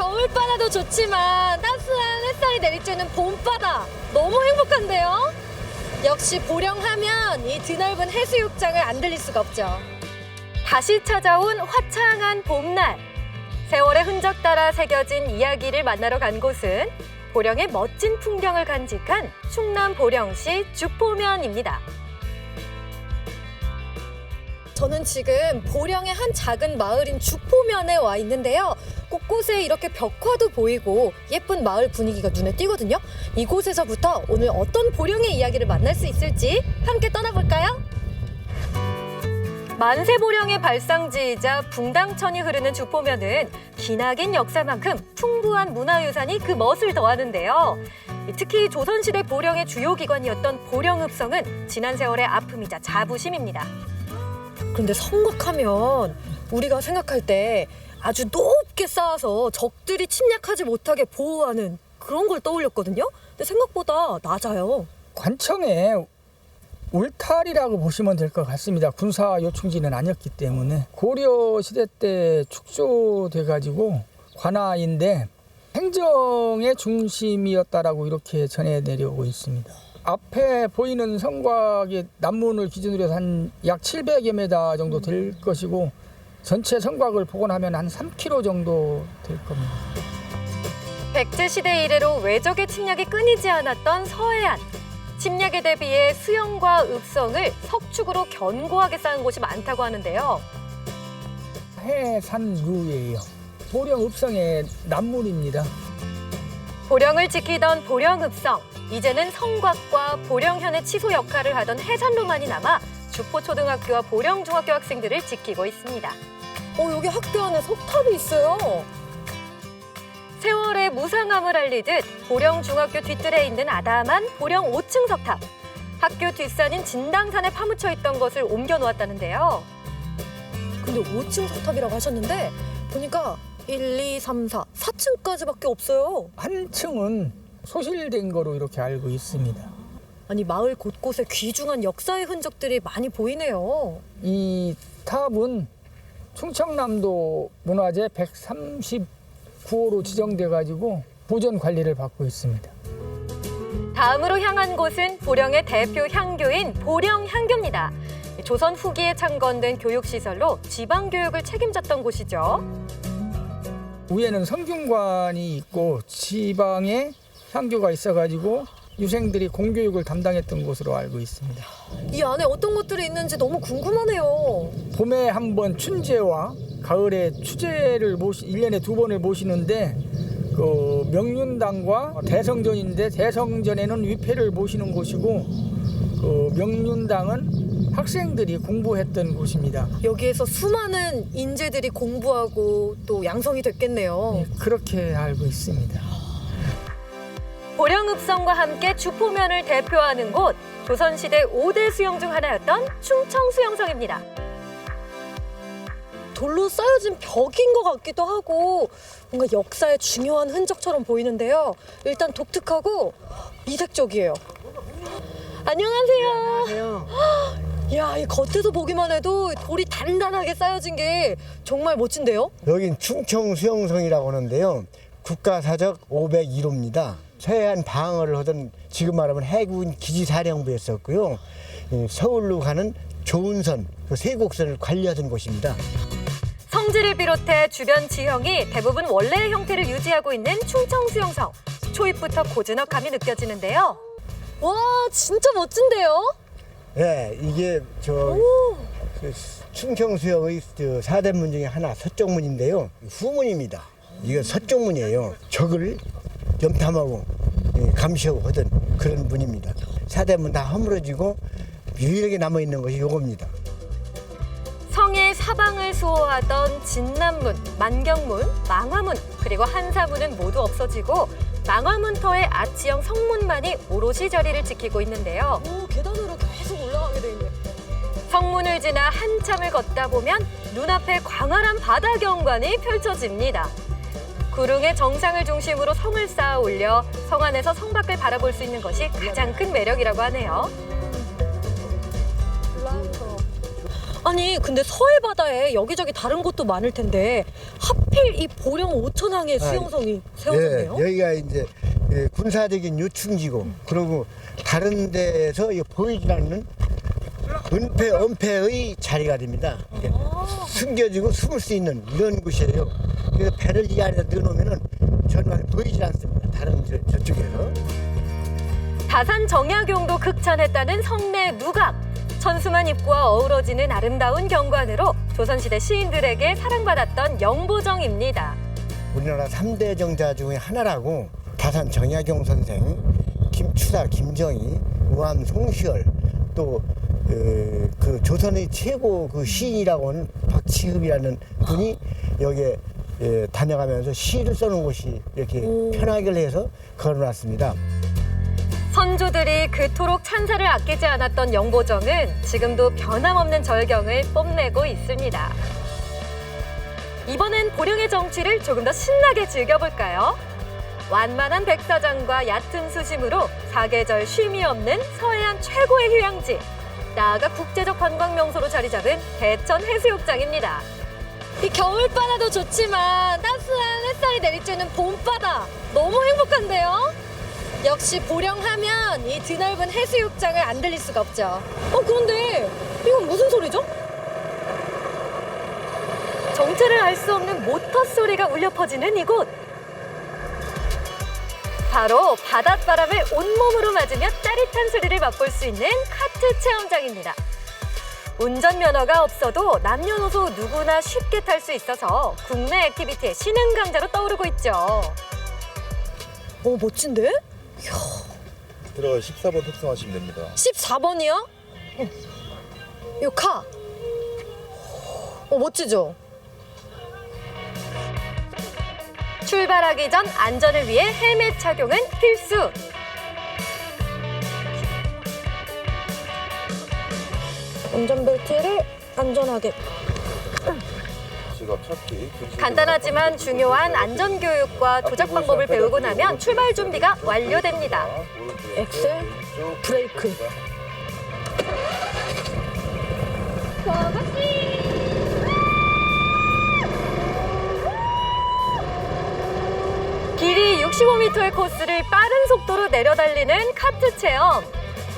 겨울바다도 좋지만 따스한 햇살이 내리쬐는 봄바다 너무 행복한데요? 역시 보령하면 이 드넓은 해수욕장을 안 들릴 수가 없죠. 다시 찾아온 화창한 봄날. 세월의 흔적 따라 새겨진 이야기를 만나러 간 곳은 보령의 멋진 풍경을 간직한 충남 보령시 주포면입니다. 저는 지금 보령의 한 작은 마을인 주포면에 와 있는데요. 곳곳에 이렇게 벽화도 보이고 예쁜 마을 분위기가 눈에 띄거든요. 이곳에서부터 오늘 어떤 보령의 이야기를 만날 수 있을지 함께 떠나볼까요? 만세보령의 발상지이자 붕당천이 흐르는 주포면은 기나긴 역사만큼 풍부한 문화유산이 그 멋을 더하는데요. 특히 조선시대 보령의 주요 기관이었던 보령읍성은 지난 세월의 아픔이자 자부심입니다. 그런데 성곽하면 우리가 생각할 때 아주 높게 쌓아서 적들이 침략하지 못하게 보호하는 그런 걸 떠올렸거든요. 근데 생각보다 낮아요. 관청의 울타리라고 보시면 될 것 같습니다. 군사 요충지는 아니었기 때문에 고려 시대 때 축소돼 가지고 관아인데 행정의 중심이었다라고 이렇게 전해 내려오고 있습니다. 앞에 보이는 성곽의 남문을 기준으로 해서 한 약 700여 미터 정도 될 것이고 전체 성곽을 복원하면 한 3km 정도 될 겁니다. 백제시대 이래로 외적의 침략이 끊이지 않았던 서해안. 침략에 대비해 수영과 읍성을 석축으로 견고하게 쌓은 곳이 많다고 하는데요. 해산루예요. 보령 읍성의 남문입니다. 보령을 지키던 보령읍성. 이제는 성곽과 보령현의 치소 역할을 하던 해산로만이 남아 주포초등학교와 보령중학교 학생들을 지키고 있습니다. 여기 학교 안에 석탑이 있어요. 세월의 무상함을 알리듯 보령중학교 뒤뜰에 있는 아담한 보령 5층 석탑. 학교 뒷산인 진당산에 파묻혀 있던 것을 옮겨 놓았다는데요. 근데 5층 석탑이라고 하셨는데 보니까 1, 2, 3, 4, 4층까지밖에 없어요. 한 층은 소실된 거로 이렇게 알고 있습니다. 아니 마을 곳곳에 귀중한 역사의 흔적들이 많이 보이네요. 이 탑은 충청남도 문화재 139호로 지정돼 가지고 보존 관리를 받고 있습니다. 다음으로 향한 곳은 보령의 대표 향교인 보령향교입니다. 조선 후기에 창건된 교육시설로 지방교육을 책임졌던 곳이죠. 위에는 성균관이 있고 지방에 향교가 있어가지고 유생들이 공교육을 담당했던 곳으로 알고 있습니다. 이 안에 어떤 것들이 있는지 너무 궁금하네요. 봄에 한 번 춘제와 가을에 추제를 1년에 2번을 모시는데 그 명륜당과 대성전인데 대성전에는 위패를 모시는 곳이고 그 명륜당은 학생들이 공부했던 곳입니다. 여기에서 수많은 인재들이 공부하고 또 양성이 됐겠네요. 네, 그렇게 알고 있습니다. 보령읍성과 함께 주포면을 대표하는 곳, 조선시대 5대 수영 중 하나였던 충청수영성입니다. 돌로 쌓여진 벽인 것 같기도 하고 뭔가 역사의 중요한 흔적처럼 보이는데요. 일단 독특하고 이색적이에요. 안녕하세요. 안녕하세요. 이야, 이 겉에서 보기만 해도 돌이 단단하게 쌓여진 게 정말 멋진데요? 여긴 충청수영성이라고 하는데요. 국가사적 501호입니다. 서해안 방어를 하던 지금 말하면 해군 기지사령부였었고요. 서울로 가는 조은선, 그 세곡선을 관리하던 곳입니다. 성지를 비롯해 주변 지형이 대부분 원래의 형태를 유지하고 있는 충청수영성. 초입부터 고즈넉함이 느껴지는데요. 와, 진짜 멋진데요? 네, 이게 그 충청수영의 4대문 중에 하나 서쪽문인데요. 후문입니다. 이건 서쪽문이에요. 적을 염탐하고 감시하고 하던 그런 문입니다. 4대문 다 허물어지고 유일하게 남아있는 것이 이겁니다. 성의 사방을 수호하던 진남문, 만경문, 망화문, 그리고 한사문은 모두 없어지고 망화문터의 아치형 성문만이 오롯이 자리를 지키고 있는데요. 계단으로 계속 올라가게 돼 있네요. 성문을 지나 한참을 걷다 보면 눈앞에 광활한 바다 경관이 펼쳐집니다. 구릉의 정상을 중심으로 성을 쌓아 올려 성 안에서 성 밖을 바라볼 수 있는 것이 가장 큰 매력이라고 하네요. 아니 근데 서해 바다에 여기저기 다른 곳도 많을 텐데 하필 이 보령 오천항에 수용성이 세워졌네요. 예, 여기가 이제 군사적인 요충지고 그리고 다른 데서 보이지 않는 은폐의 자리가 됩니다. 이게 숨겨지고 숨을 수 있는 이런 곳이에요. 그래서 배를 이 안에 넣어놓으면은 전망이 보이지 않습니다. 다른 저쪽에서. 다산 정약용도 극찬했다는 성내 누각. 천수만 입구와 어우러지는 아름다운 경관으로 조선시대 시인들에게 사랑받았던 영보정입니다. 우리나라 3대 정자 중에 하나라고 다산 정약용 선생, 김추사, 김정희, 우암 송시열 또 그 조선의 최고 그 시인이라고 하는 박치흡이라는 분이 여기에 다녀가면서 시를 써놓은 곳이 이렇게 편하게 해서 걸어놨습니다. 선조들이 그토록 찬사를 아끼지 않았던 영보정은 지금도 변함없는 절경을 뽐내고 있습니다. 이번엔 보령의 정취를 조금 더 신나게 즐겨볼까요? 완만한 백사장과 얕은 수심으로 사계절 쉼이 없는 서해안 최고의 휴양지, 나아가 국제적 관광 명소로 자리 잡은 대천 해수욕장입니다. 이 겨울바다도 좋지만 따스한 햇살이 내리쬐는 봄바다 너무 행복한데요? 역시 보령하면 이 드넓은 해수욕장을 안 들릴 수가 없죠. 그런데 이건 무슨 소리죠? 정체를 알 수 없는 모터 소리가 울려 퍼지는 이곳. 바로 바닷바람을 온몸으로 맞으며 짜릿한 소리를 맛볼 수 있는 카트 체험장입니다. 운전면허가 없어도 남녀노소 누구나 쉽게 탈 수 있어서 국내 액티비티의 신흥 강자로 떠오르고 있죠. 멋진데? 들어가 14번 탑승하시면 됩니다. 14번이요? 이 카. 멋지죠? 출발하기 전 안전을 위해 헬멧 착용은 필수. 운전벨트를 안전하게. 지갑 찾기. 간단하지만 중요한 안전교육과 조작 방법을 배우고 나면 출발 준비가 완료됩니다. 엑셀, 브레이크. 길이 65m의 코스를 빠른 속도로 내려달리는 카트 체험.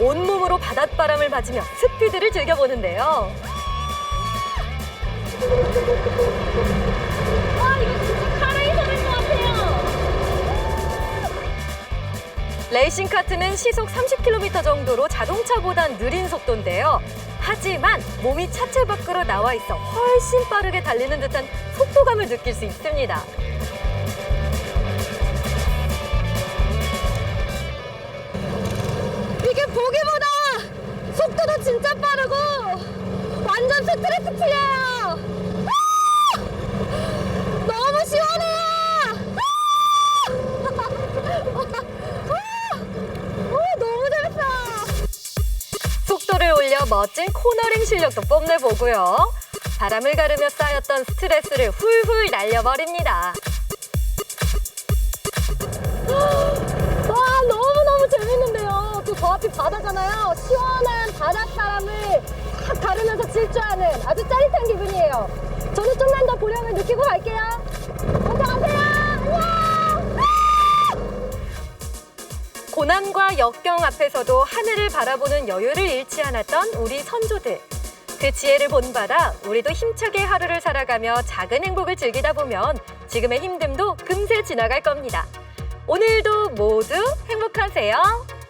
온몸으로 바닷바람을 맞으며 스피드를 즐겨보는데요. 이거 진짜 카레에서 될 것 같아요. 레이싱 카트는 시속 30km 정도로 자동차보단 느린 속도인데요. 하지만 몸이 차체 밖으로 나와 있어 훨씬 빠르게 달리는 듯한 속도감을 느낄 수 있습니다. 이게 보기보다 속도도 진짜 빠르고 완전 스트레스 풀려요. 너무 시원해요. 너무 재밌어요. 속도를 올려 멋진 코너링 실력도 뽐내보고요. 바람을 가르며 쌓였던 스트레스를 훌훌 날려버립니다. 와, 너무너무 재밌는데요. 또 저 앞이 바다잖아요. 시원한 바닷바람을 탁 가르면서 질주하는 아주 짜릿한 기분이에요. 저는 좀만 더 보령을 느끼고 갈게요. 먼저 가세요. 안녕. 고난과 역경 앞에서도 하늘을 바라보는 여유를 잃지 않았던 우리 선조들. 그 지혜를 본받아 우리도 힘차게 하루를 살아가며 작은 행복을 즐기다 보면 지금의 힘듦도 금세 지나갈 겁니다. 오늘도 모두 행복하세요.